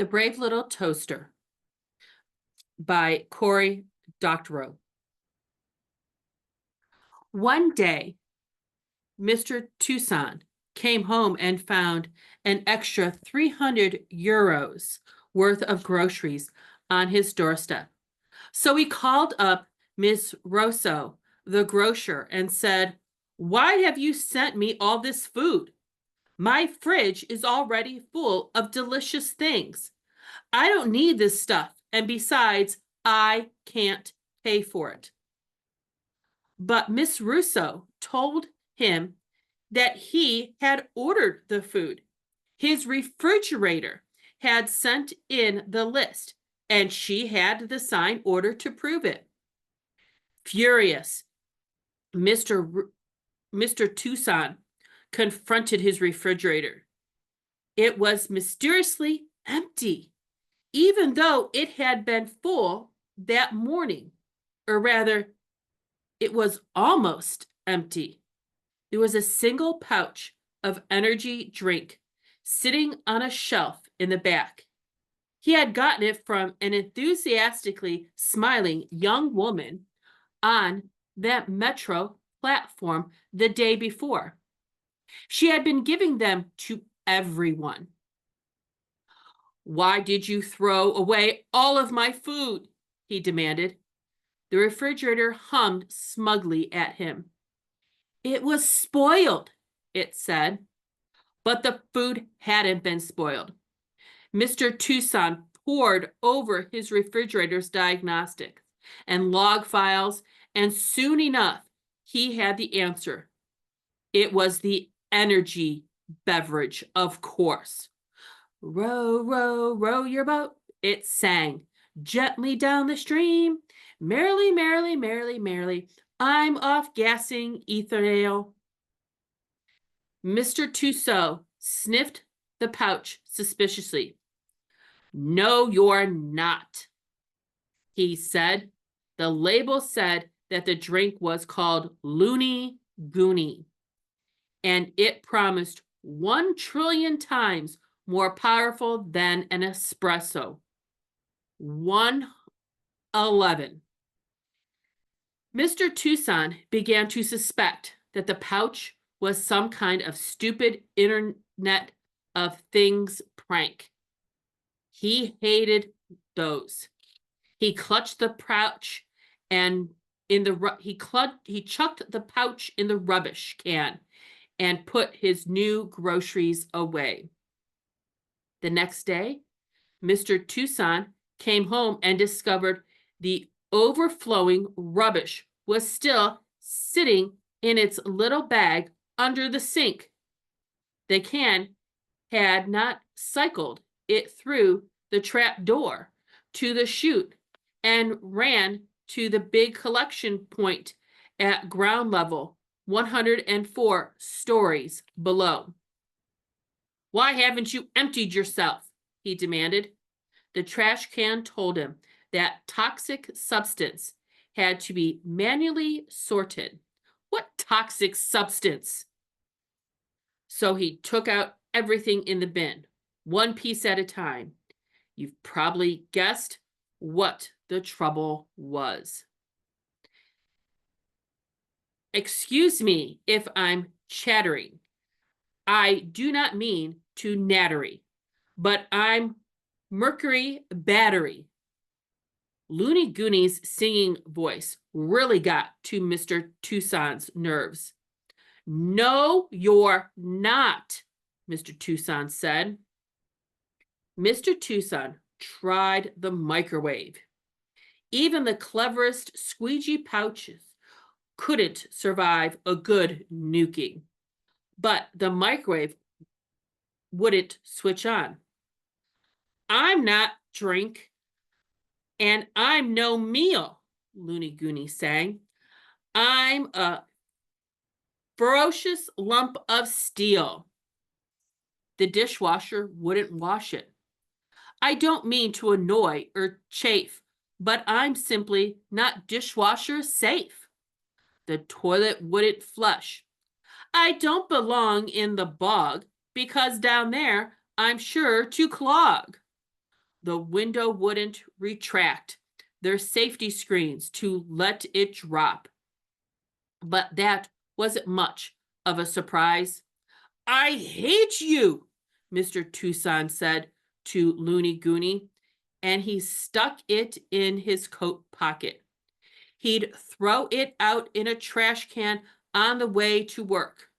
The Brave Little Toaster by Cory Doctorow. One day, Mr. Toussaint came home and found an extra 300 euros worth of groceries on his doorstep. So he called up Miss Rousseau, the grocer, and said, "Why have you sent me all this food? My fridge is already full of delicious things. I don't need this stuff, and besides, I can't pay for it." But Miss Rousseau told him that he had ordered the food. His refrigerator had sent in the list, and she had the signed order to prove it. Furious, Mr. Toussaint confronted his refrigerator. It was mysteriously empty, even though it had been full that morning. Or rather, it was almost empty. There was a single pouch of energy drink sitting on a shelf in the back. He had gotten it from an enthusiastically smiling young woman on that metro platform the day before. She had been giving them to everyone. "Why did you throw away all of my food?" he demanded. The refrigerator hummed smugly at him. "It was spoiled," it said. But the food hadn't been spoiled. Mr. Toussaint pored over his refrigerator's diagnostics and log files, and soon enough, he had the answer. It was the energy beverage, of course. "Row, row, row your boat," it sang, "gently down the stream. Merrily, merrily, merrily, merrily, I'm off gassing ether ale." Mr. Toussaint sniffed the pouch suspiciously. "No, you're not," he said. The label said that the drink was called Looney Goonie, and it promised 1 trillion times more powerful than an espresso. 111. Mr. Toussaint began to suspect that the pouch was some kind of stupid Internet of Things prank. He hated those. He clutched the pouch and he chucked the pouch in the rubbish can and put his new groceries away. The next day, Mr. Toussaint came home and discovered the overflowing rubbish was still sitting in its little bag under the sink. The can had not cycled it through the trap door to the chute and ran to the big collection point at ground level, 104 stories below. "Why haven't you emptied yourself?" he demanded. The trash can told him that toxic substance had to be manually sorted. What toxic substance? So he took out everything in the bin, one piece at a time. You've probably guessed what the trouble was. Excuse me if I'm chattering. I do not mean to nattery, but I'm Mercury Battery. Looney Goonies' singing voice really got to Mr. Toussaint's nerves. "No, you're not," Mr. Toussaint said. Mr. Toussaint tried the microwave. Even the cleverest squeegee pouches couldn't survive a good nuking. But the microwave wouldn't switch on. "I'm not drink, and I'm no meal," Looney Goonie sang. "I'm a ferocious lump of steel." The dishwasher wouldn't wash it. "I don't mean to annoy or chafe, but I'm simply not dishwasher safe." The toilet wouldn't flush. "I don't belong in the bog, because down there I'm sure to clog." the window wouldn't retract their safety screens to let it drop. But that wasn't much of a surprise. I hate you, Mr. Tucson said to Looney Gooney, and he stuck it in his coat pocket. He'd throw it out in a trash can on the way to work.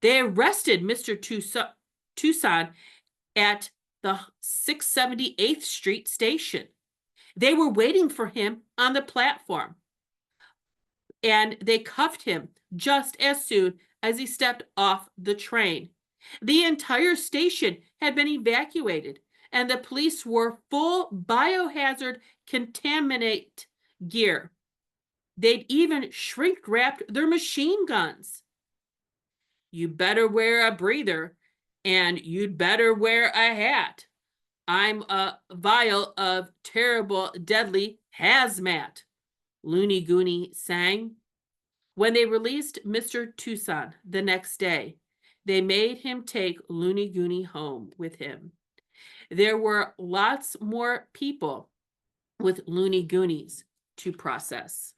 They arrested Mr. Tucson at the 678th Street station. They were waiting for him on the platform, and they cuffed him just as soon as he stepped off the train. The entire station had been evacuated, and the police wore full biohazard contaminate gear. They'd even shrink-wrapped their machine guns. You better wear a breather, and you'd better wear a hat. I'm a vial of terrible, deadly hazmat, Looney Gooney sang. When they released Mr. Tucson the next day, they made him take Looney Gooney home with him. There were lots more people with Looney Goonies to process.